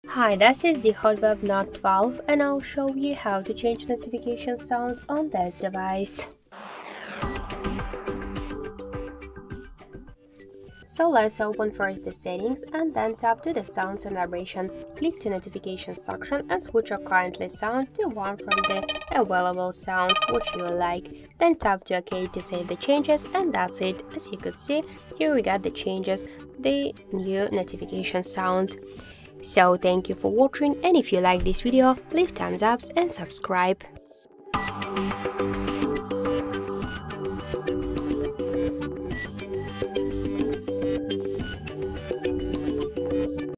Hi, this is the HOTWAV Note 12 and I'll show you how to change notification sounds on this device. So let's open first the settings and then tap to the sounds and vibration. Click to notification section and switch your currently sound to one from the available sounds which you like. Then tap to OK to save the changes, and that's it. As you could see, here we got the changes, the new notification sound. So thank you for watching, and if you like this video, leave thumbs up and subscribe.